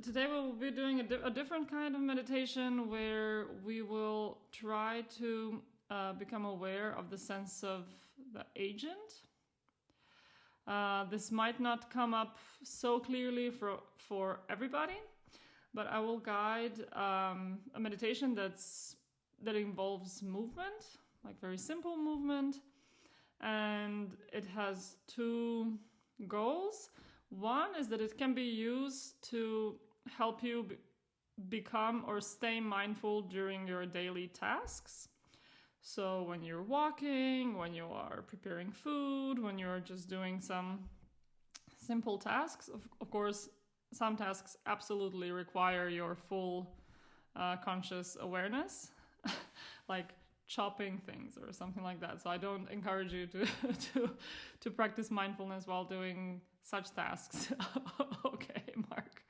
today we'll be doing a different kind of meditation where we will try to become aware of the sense of the agent. This might not come up so clearly for everybody, but I will guide a meditation that involves movement, like very simple movement, and it has two goals. One is that it can be used to help you become or stay mindful during your daily tasks. So when you're walking, when you are preparing food, when you're just doing some simple tasks, of course, some tasks absolutely require your full conscious awareness, like chopping things or something like that. So I don't encourage you to practice mindfulness while doing such tasks. Okay, Mark.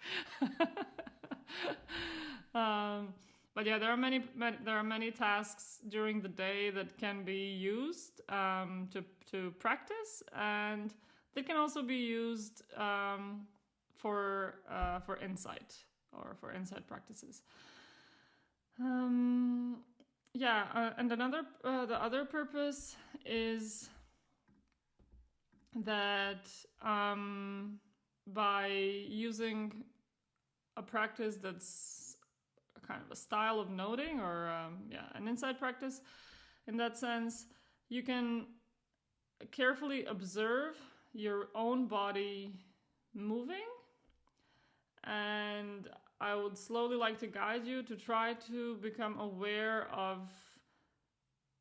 But yeah, there are many tasks during the day that can be used to practice, and they can also be used for insight or for insight practices. And the other purpose is that by using a practice that's a kind of a style of noting or an insight practice, in that sense, you can carefully observe your own body moving, and I would slowly like to guide you to try to become aware of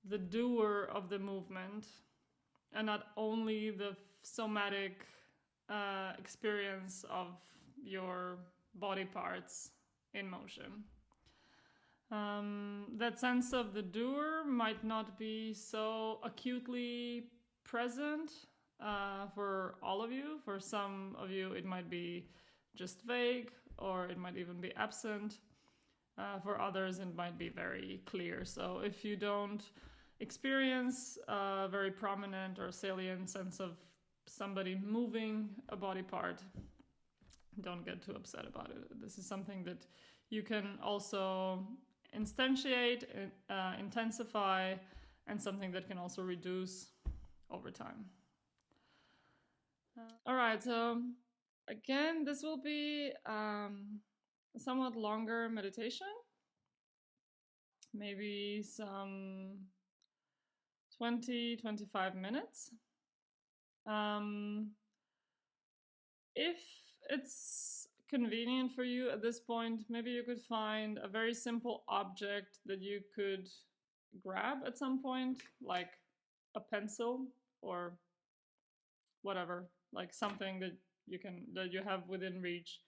the doer of the movement and not only the somatic experience of your body parts in motion. That sense of the doer might not be so acutely present for all of you. For some of you, it might be just vague, or it might even be absent. For others, it might be very clear. So if you don't experience a very prominent or salient sense of somebody moving a body part, don't get too upset about it. This is something that you can also instantiate, intensify, and something that can also reduce over time. All right, so again, this will be a somewhat longer meditation, maybe some 20-25 minutes. If it's convenient for you at this point, maybe you could find a very simple object that you could grab at some point, like a pencil or whatever, like something that you have within reach,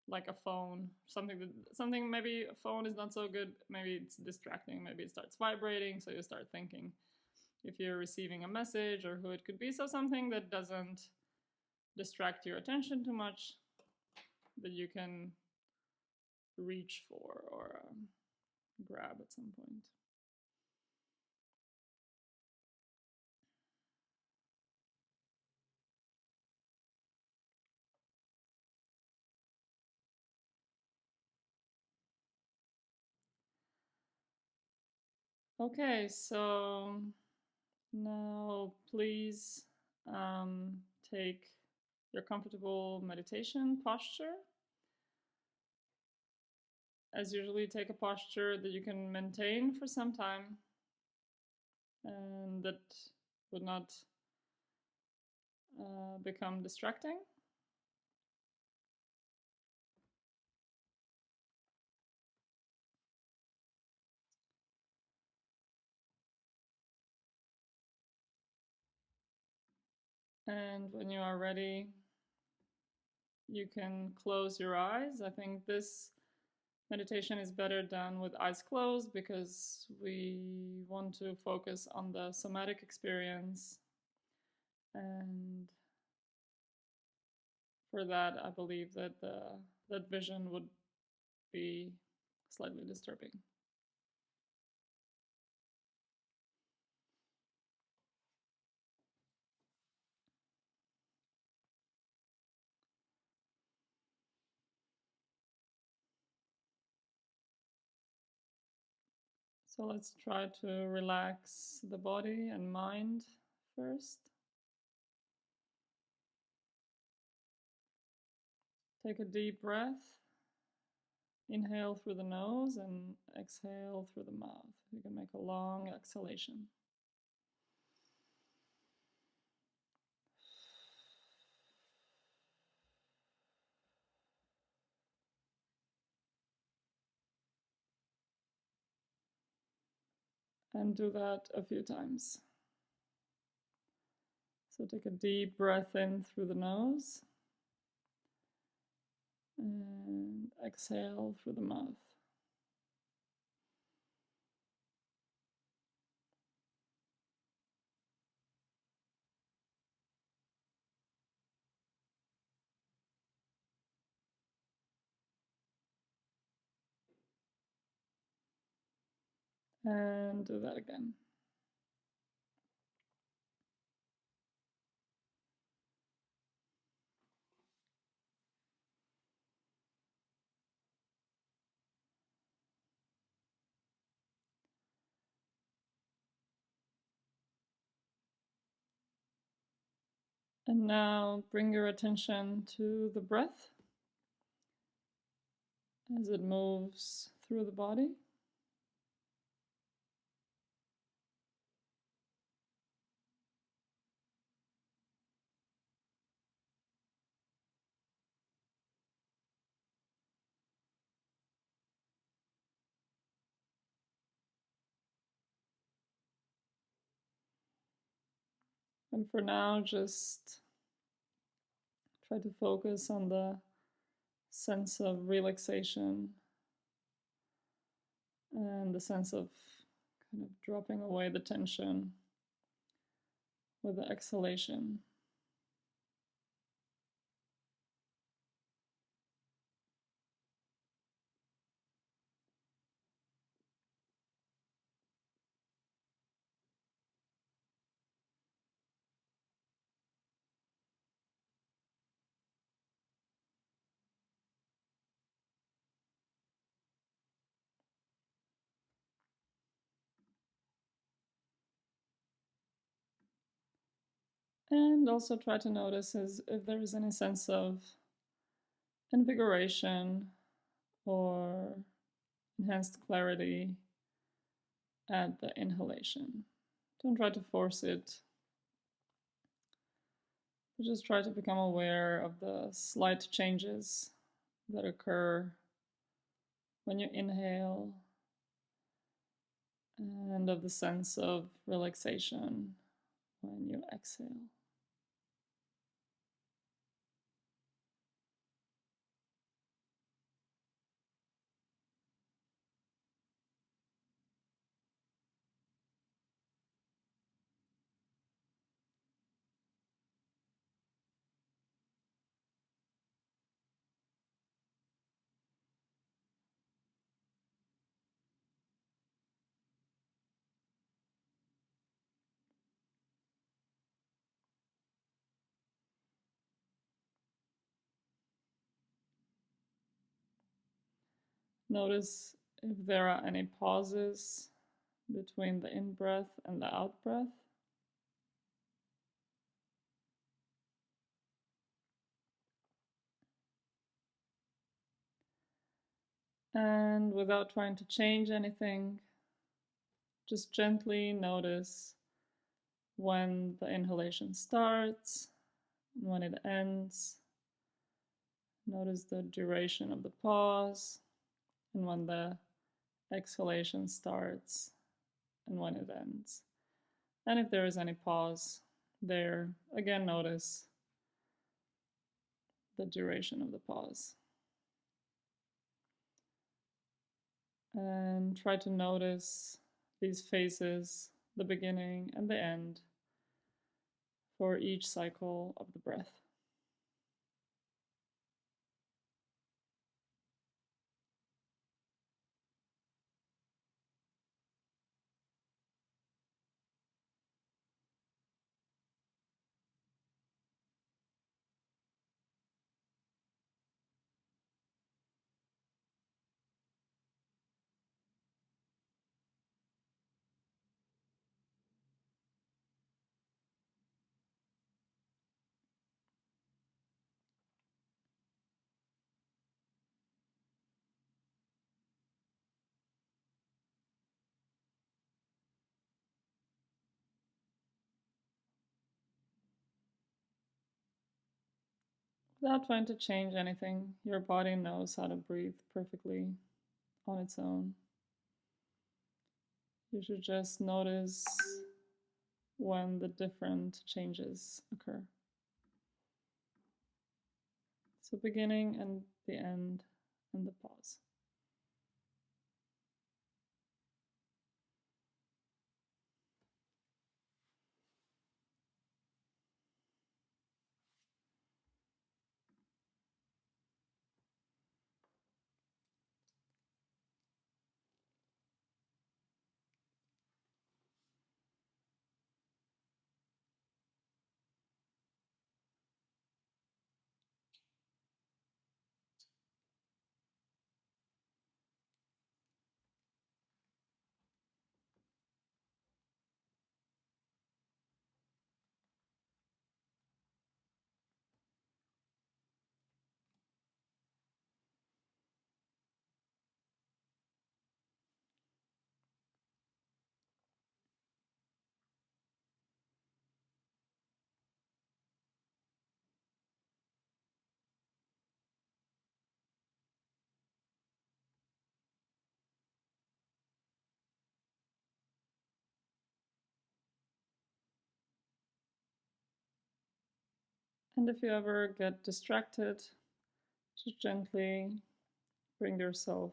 like a phone, something. Maybe a phone is not so good, maybe it's distracting, maybe it starts vibrating, so you start thinking if you're receiving a message or who it could be. So something that doesn't distract your attention too much, that you can reach for or grab at some point. Okay, so now please take your comfortable meditation posture. As usually, take a posture that you can maintain for some time and that would not become distracting. And when you are ready, you can close your eyes. I think this meditation is better done with eyes closed because we want to focus on the somatic experience. And for that, I believe that that vision would be slightly disturbing. So let's try to relax the body and mind first. Take a deep breath. Inhale through the nose and exhale through the mouth. You can make a long exhalation. And do that a few times. So take a deep breath in through the nose and exhale through the mouth. And do that again. And now bring your attention to the breath as it moves through the body. And for now, just try to focus on the sense of relaxation and the sense of kind of dropping away the tension with the exhalation. And also try to notice if there is any sense of invigoration or enhanced clarity at the inhalation. Don't try to force it, but just try to become aware of the slight changes that occur when you inhale and of the sense of relaxation when you exhale. Notice if there are any pauses between the in-breath and the out-breath. And without trying to change anything, just gently notice when the inhalation starts and when it ends. Notice the duration of the pause and when the exhalation starts and when it ends. And if there is any pause there, again notice the duration of the pause. And try to notice these phases, the beginning and the end, for each cycle of the breath. without trying to change anything. Your body knows how to breathe perfectly on its own. You should just notice when the different changes occur. So, beginning and the end and the pause. And if you ever get distracted, just gently bring yourself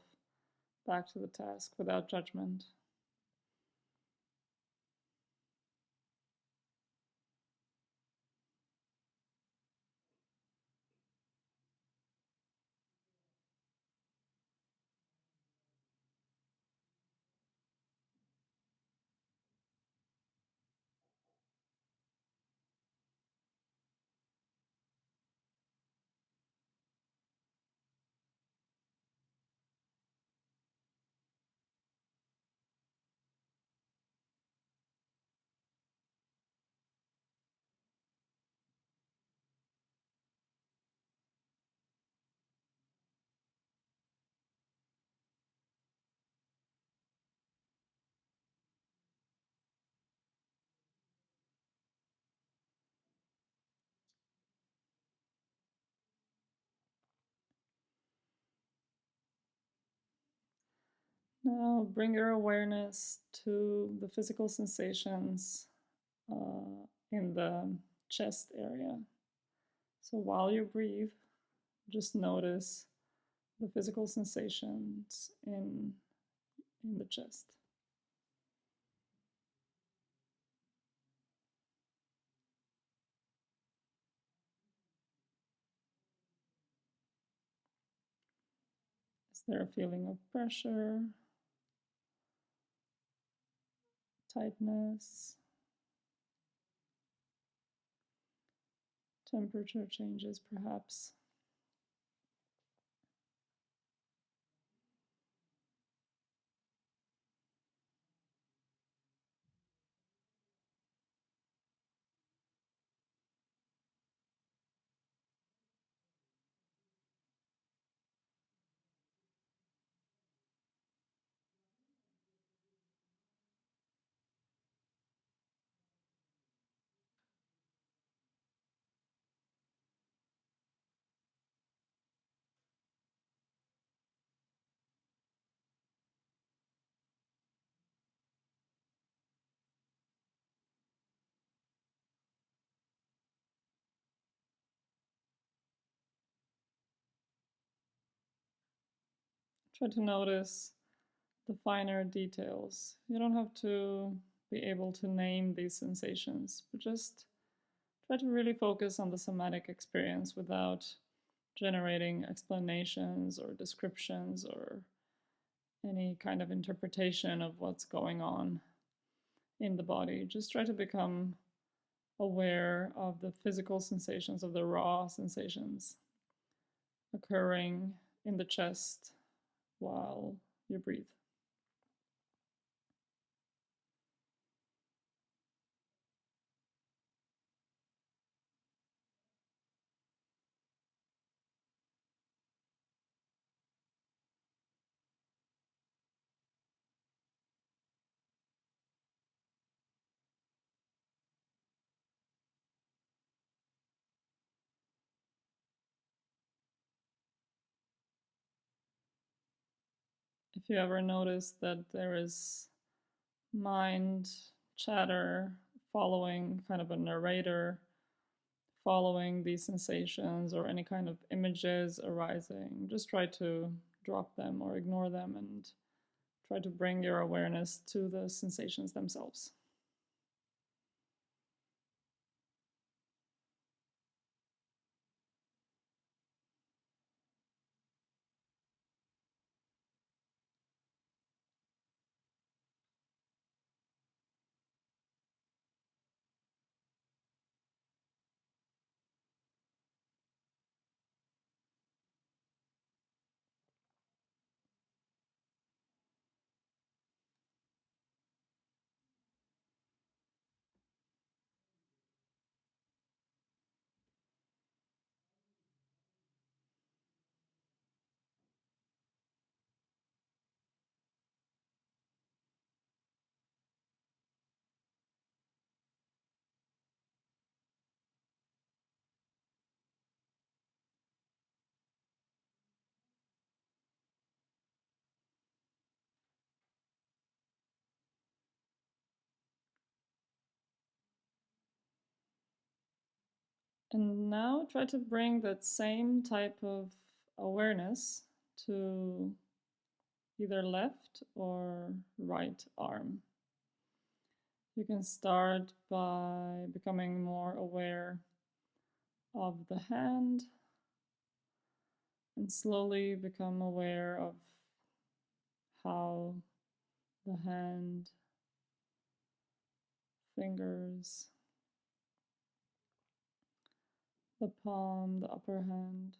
back to the task without judgment. Now bring your awareness to the physical sensations in the chest area. So while you breathe, just notice the physical sensations in the chest. Is there a feeling of pressure, tightness, temperature changes perhaps? Try to notice the finer details. You don't have to be able to name these sensations, but just try to really focus on the somatic experience without generating explanations or descriptions or any kind of interpretation of what's going on in the body. Just try to become aware of the physical sensations, of the raw sensations occurring in the chest while you breathe. If you ever notice that there is mind chatter following, kind of a narrator following these sensations or any kind of images arising, just try to drop them or ignore them and try to bring your awareness to the sensations themselves. And now try to bring that same type of awareness to either left or right arm. You can start by becoming more aware of the hand and slowly become aware of how the hand, fingers, the palm, the upper hand,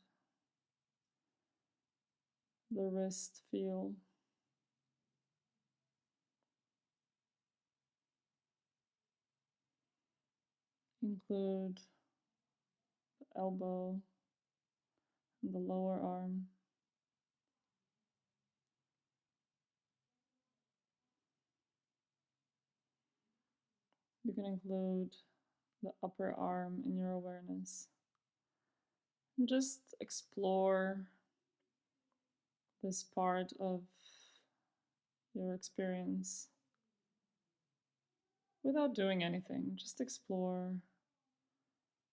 the wrist feel. Include the elbow and the lower arm. You can include the upper arm in your awareness. And just explore this part of your experience without doing anything. Just explore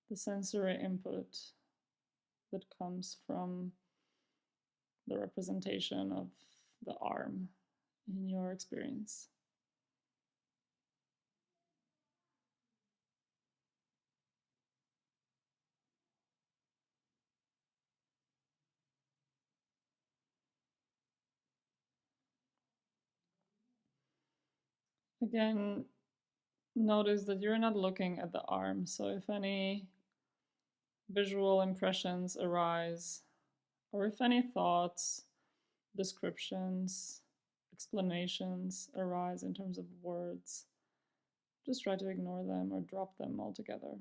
the sensory input that comes from the representation of the arm in your experience. Again, notice that you're not looking at the arm, so if any visual impressions arise, or if any thoughts, descriptions, explanations arise in terms of words, just try to ignore them or drop them altogether.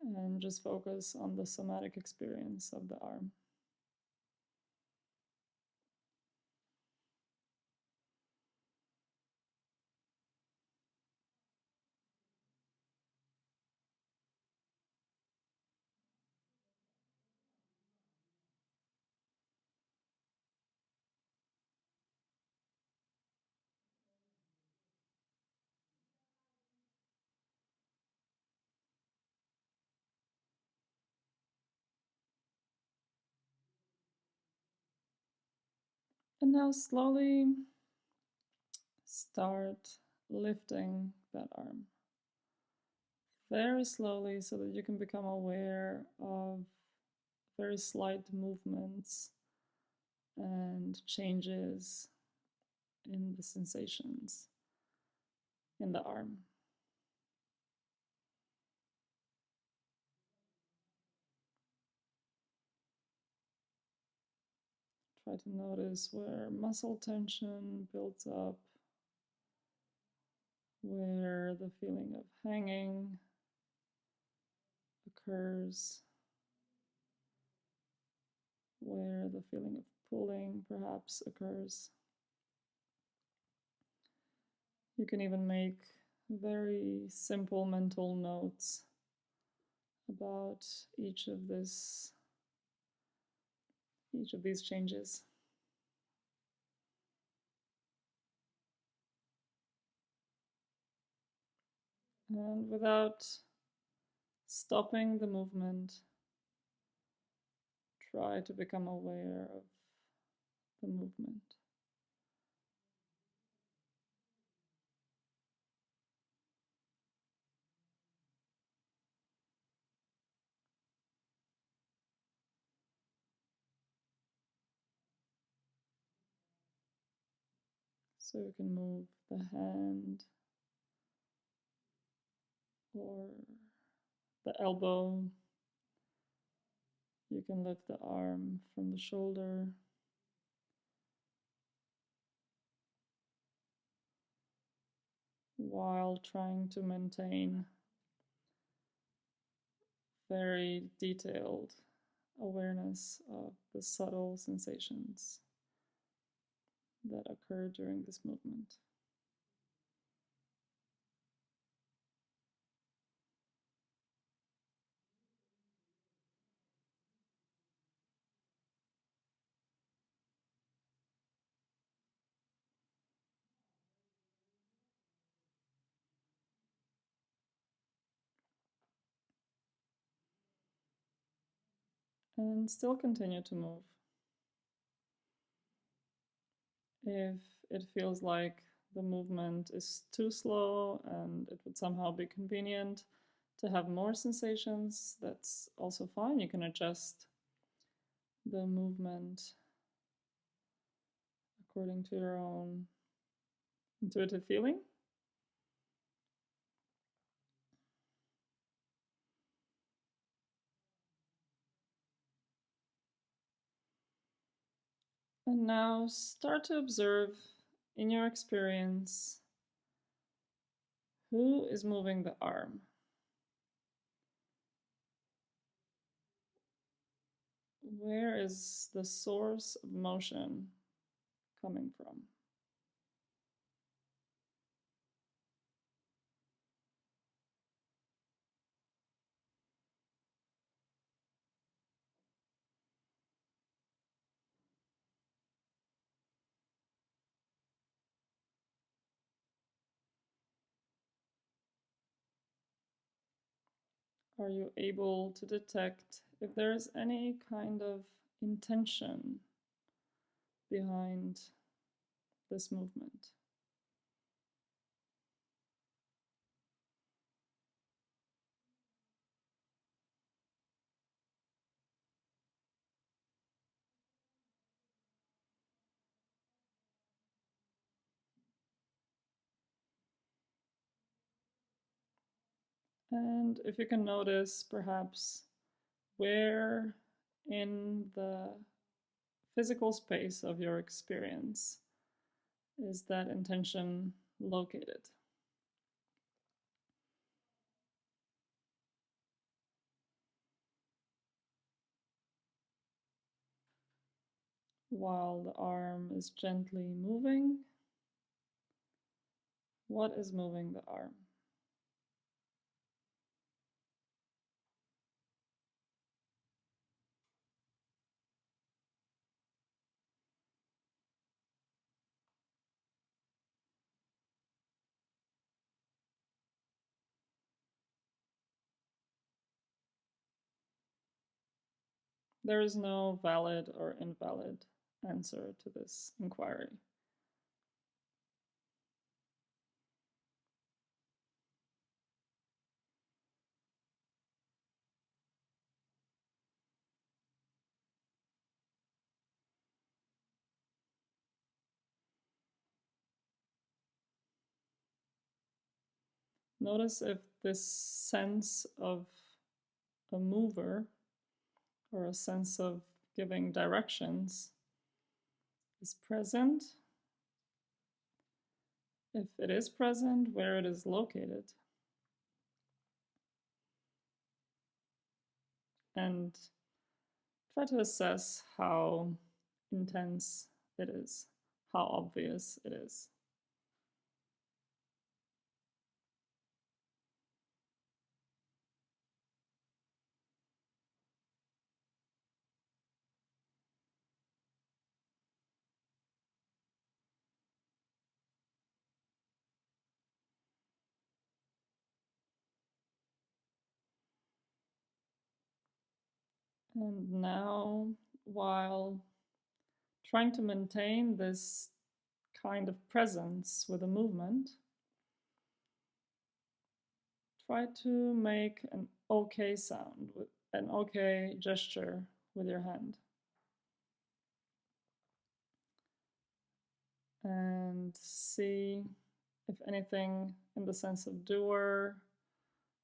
And just focus on the somatic experience of the arm. And now slowly start lifting that arm. Very slowly so that you can become aware of very slight movements and changes in the sensations in the arm. Try to notice where muscle tension builds up, where the feeling of hanging occurs, where the feeling of pulling perhaps occurs. You can even make very simple mental notes about each of these changes. And without stopping the movement, try to become aware of the movement. So you can move the hand or the elbow. You can lift the arm from the shoulder. While trying to maintain very detailed awareness of the subtle sensations that occur during this movement. And still continue to move. If it feels like the movement is too slow and it would somehow be convenient to have more sensations, that's also fine. You can adjust the movement according to your own intuitive feeling. And now start to observe in your experience who is moving the arm. Where is the source of motion coming from? Are you able to detect if there is any kind of intention behind this movement? And if you can notice perhaps where in the physical space of your experience is that intention located? While the arm is gently moving, what is moving the arm? There is no valid or invalid answer to this inquiry. Notice if this sense of a mover or a sense of giving directions is present. If it is present, where it is located. And try to assess how intense it is, how obvious it is. And now, while trying to maintain this kind of presence with a movement, try to make an okay sound, with an okay gesture with your hand. And see if anything in the sense of doer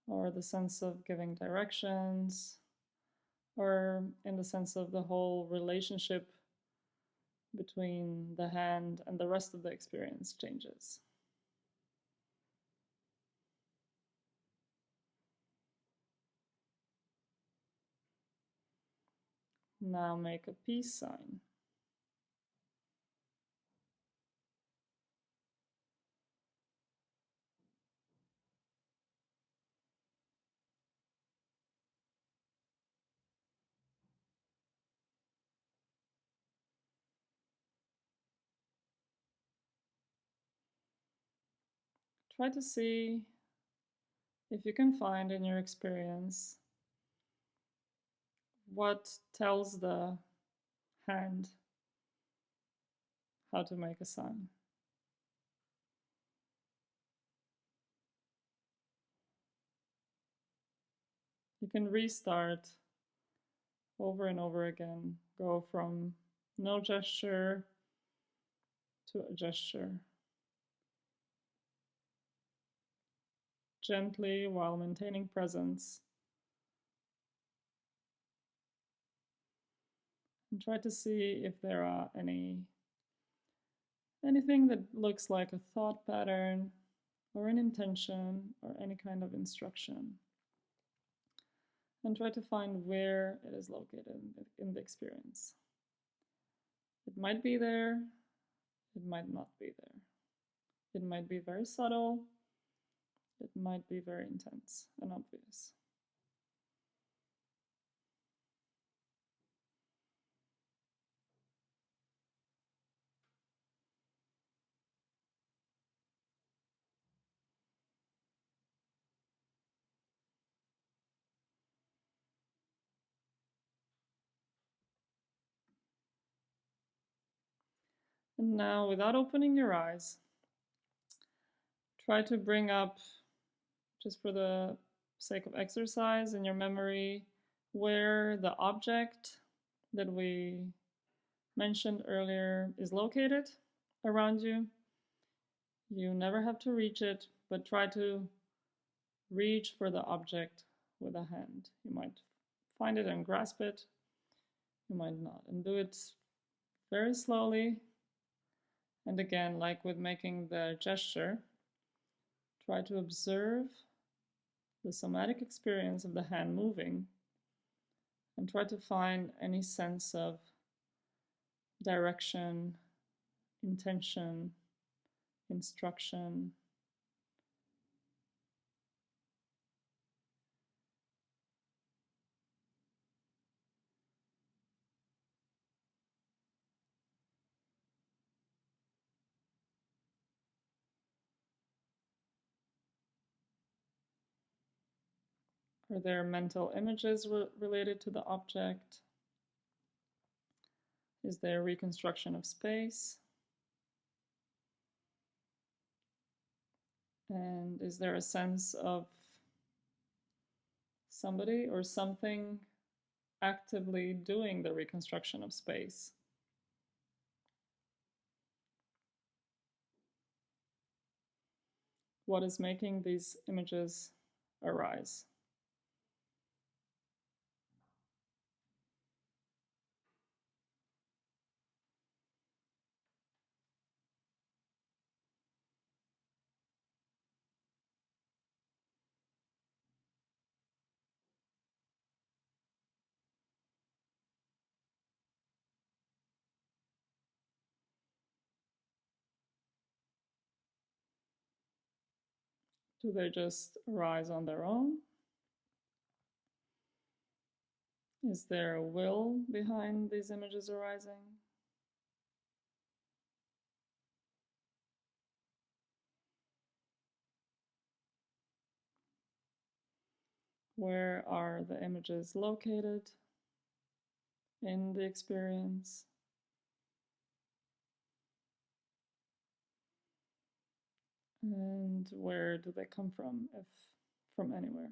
or the sense of giving directions or in the sense of the whole relationship between the hand and the rest of the experience changes. Now make a peace sign. Try to see if you can find in your experience what tells the hand how to make a sign. You can restart over and over again, go from no gesture to a gesture, gently while maintaining presence. And try to see if there are anything that looks like a thought pattern or an intention or any kind of instruction. And try to find where it is located in the experience. It might be there, it might not be there. It might be very subtle, it might be very intense and obvious. And now, without opening your eyes, try to bring up, just for the sake of exercise in your memory, where the object that we mentioned earlier is located around you. You never have to reach it, but try to reach for the object with a hand. You might find it and grasp it, you might not. And do it very slowly. And again, like with making the gesture, try to observe the somatic experience of the hand moving and try to find any sense of direction, intention, instruction. Are there mental images related to the object? Is there reconstruction of space? And is there a sense of somebody or something actively doing the reconstruction of space? What is making these images arise? Do they just arise on their own? Is there a will behind these images arising? Where are the images located? in the experience. And where do they come from, if from anywhere?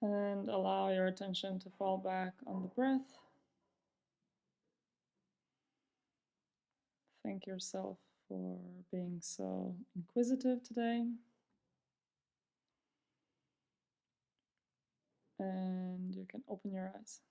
And allow your attention to fall back on the breath. Thank yourself for being so inquisitive today. And you can open your eyes.